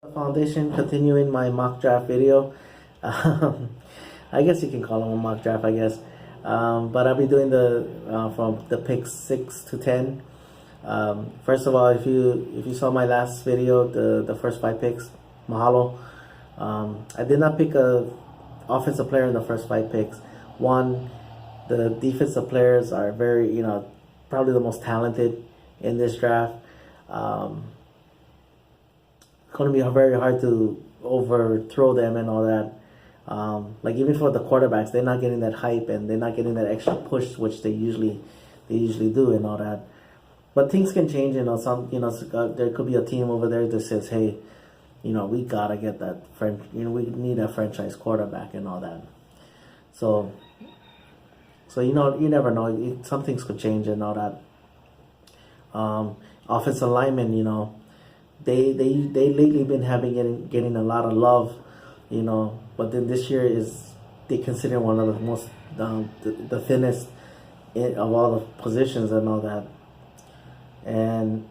Foundation, continuing my mock draft video. Um, I guess you can call them a mock draft, I guess. But I'll be doing the from the picks 6 to 10. First of all, if you saw my last video, the first 5 picks, mahalo. I did not pick a offensive player in the first 5 picks. One, the defensive players are very, probably the most talented in this draft. Going to be very hard to overthrow them and all that. Like even for the quarterbacks, they're not getting that hype and they're not getting that extra push, which they usually do and all that. But things can change. There could be a team over there that says, hey, we gotta get that we need a franchise quarterback and all that. So you never know. Some things could change and all that. Offensive linemen, they lately been getting a lot of love, but then this year they consider one of the most the thinnest of all the positions and all that, and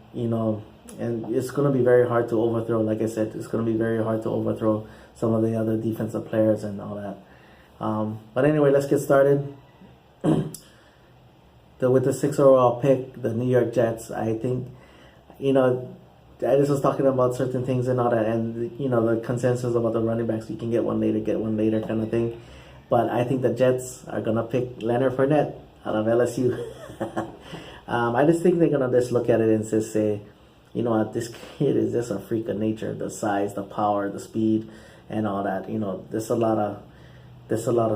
and it's gonna be very hard to overthrow. Like I said, it's gonna be very hard to overthrow some of the other defensive players and all that. But anyway, let's get started. With the 6th overall pick, the New York Jets, I think, I just was talking about certain things and all that, and the consensus about the running backs, you can get one later kind of thing. But I think the Jets are gonna pick Leonard Fournette out of LSU. I just think they're gonna just look at it and just say, what, this kid is just a freak of nature. The size, the power, the speed, and all that. There's a lot of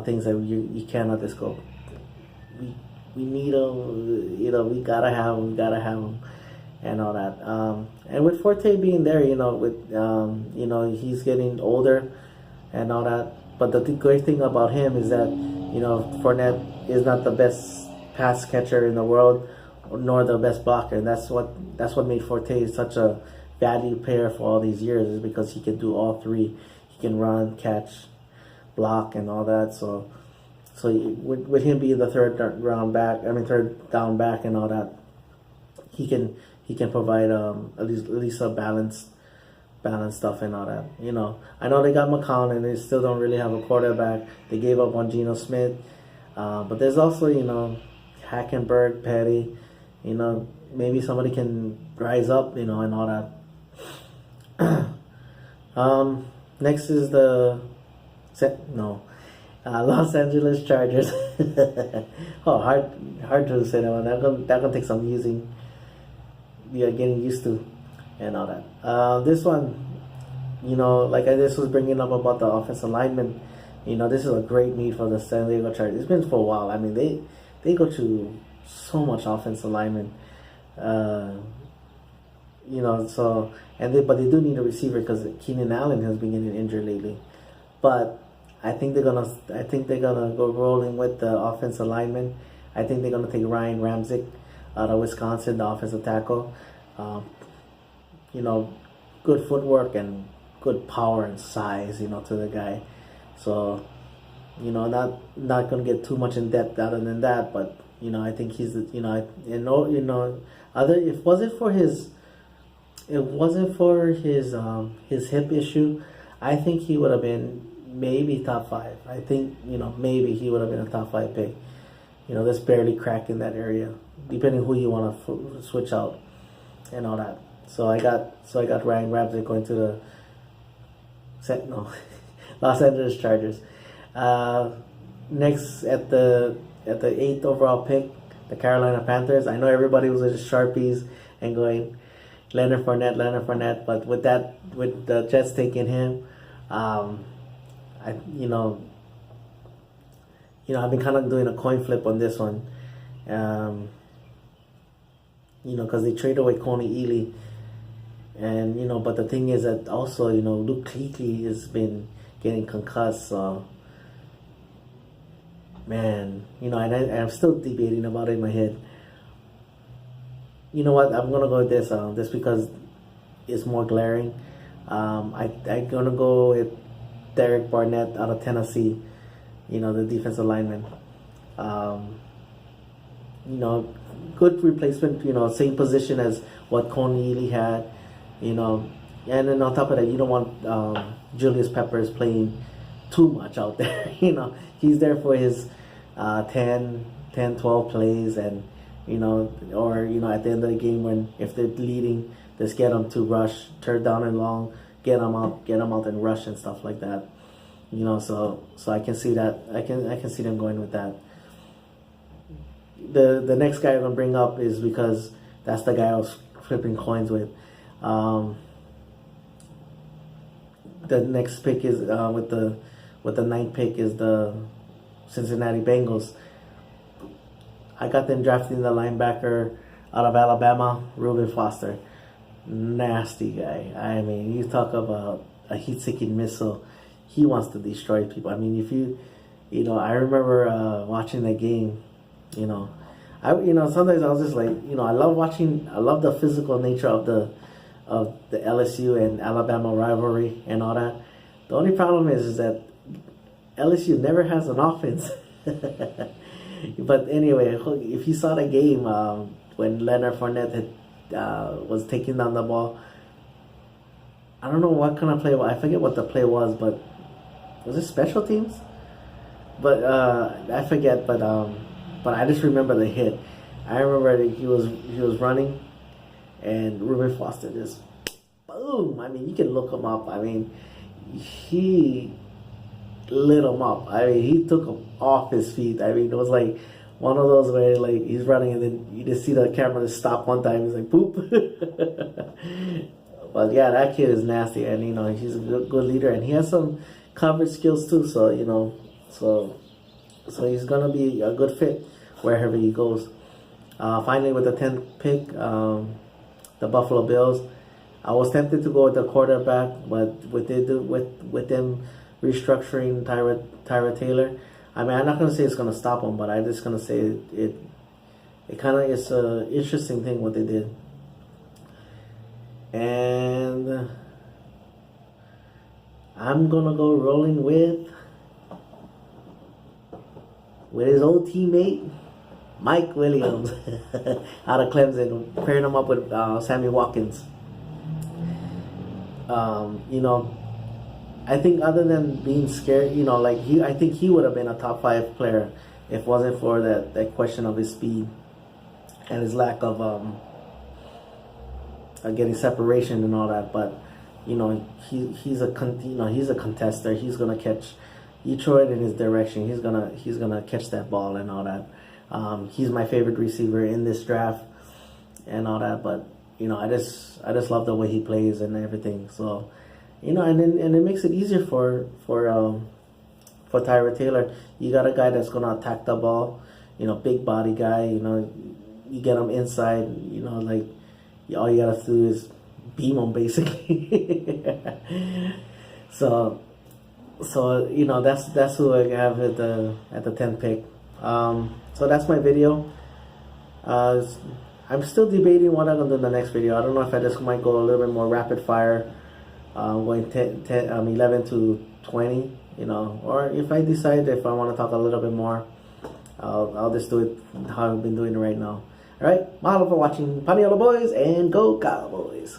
things that you cannot just go. We need him. We gotta have him. And all that, and with Forte being there, he's getting older, and all that. But the great thing about him is that, Fournette is not the best pass catcher in the world, nor the best blocker. And that's what made Forte such a value player for all these years, is because he can do all three. He can run, catch, block, and all that. So with him being the third down back, and all that, he can provide at least a balanced stuff and all that. I know they got McCown and they still don't really have a quarterback. They gave up on Geno Smith, but there's also Hackenberg, Petty. Maybe somebody can rise up, and all that. Next is the Los Angeles Chargers. Hard to say that one. That gonna take some using. We are getting used to and all that. This one, like I just was bringing up about the offensive lineman, this is a great need for the San Diego Chargers. It's been for a while. I mean, they go to so much offensive linemen, but they do need a receiver because Keenan Allen has been getting injured lately. But I think they're gonna go rolling with the offensive lineman. I think they're gonna take Ryan Ramczyk out of Wisconsin, the offensive tackle. Good footwork and good power and size, to the guy. So, not gonna get too much in depth other than that, but I think he's if it wasn't for his hip issue, I think he would have been maybe top 5. I think maybe he would have been a top 5 pick. Just barely cracking that area, depending who you want to switch out and all that. So I got Ryan Ramczyk going to the Los Angeles Chargers. Next at the 8th overall pick, the Carolina Panthers. I know everybody was with Sharpies and going Leonard Fournette, but with the Jets taking him, I've been kind of doing a coin flip on this one, because they traded away Coney Ealy, and but the thing is that also Luke Kuechly has been getting concussed, so man, and I'm still debating about it in my head. You know what? I'm gonna go with this, just because it's more glaring. I'm gonna go with Derek Barnett out of Tennessee. The defensive lineman. Good replacement, same position as what Coney Ealy had. And then on top of that, you don't want Julius Peppers playing too much out there. He's there for his 10, 12 plays, and or at the end of the game, when if they're leading, just get them to rush, third down and long, get them out and rush and stuff like that. So I can see that. I can see them going with that. The next guy I'm gonna bring up is because that's the guy I was flipping coins with. The next pick is with the ninth pick is the Cincinnati Bengals. I got them drafting the linebacker out of Alabama, Reuben Foster. Nasty guy. I mean, you talk about a heat-seeking missile. He wants to destroy people. I mean, I remember watching that game. Sometimes I was just like, I love the physical nature of the LSU and Alabama rivalry and all that. The only problem is that LSU never has an offense. But anyway, if you saw the game when Leonard Fournette was taking down the ball, I don't know what kind of play. I forget what the play was, but was it special teams? But I forget. But I just remember the hit. I remember that he was running, and Reuben Foster just boom. I mean, you can look him up. I mean, he lit him up. I mean, he took him off his feet. I mean, it was like one of those where like he's running and then you just see the camera just stop one time. He's like, poop. But yeah, that kid is nasty, and he's a good leader, and he has some coverage skills too. So so he's gonna be a good fit wherever he goes. Finally, with the 10th pick, the Buffalo Bills. I was tempted to go with the quarterback, but with them restructuring Tyra Taylor, I mean, I'm not gonna say it's gonna stop them, but I'm just gonna say it kind of is an interesting thing what they did. And I'm gonna go rolling with his old teammate Mike Williams out of Clemson, pairing him up with Sammy Watkins. I think other than being scared, I think he would have been a top 5 player if it wasn't for that question of his speed and his lack of getting separation and all that. But he's a contester. He's gonna catch. You throw it in his direction, he's gonna catch that ball and all that. He's my favorite receiver in this draft and all that. But I just love the way he plays and everything. So, and it makes it easier for Tyra Taylor. You got a guy that's gonna attack the ball. Big body guy. You get him inside. Like all you gotta do is beam him basically. So that's who I have at the 10th pick. So that's my video. I'm still debating what I'm gonna do in the next video. I don't know if I just might go a little bit more rapid fire, going 11 to 20, or if I decide if I want to talk a little bit more, I'll just do it how I've been doing it right now. All right, mahalo for watching. Paniolo boys, and go Cowboys.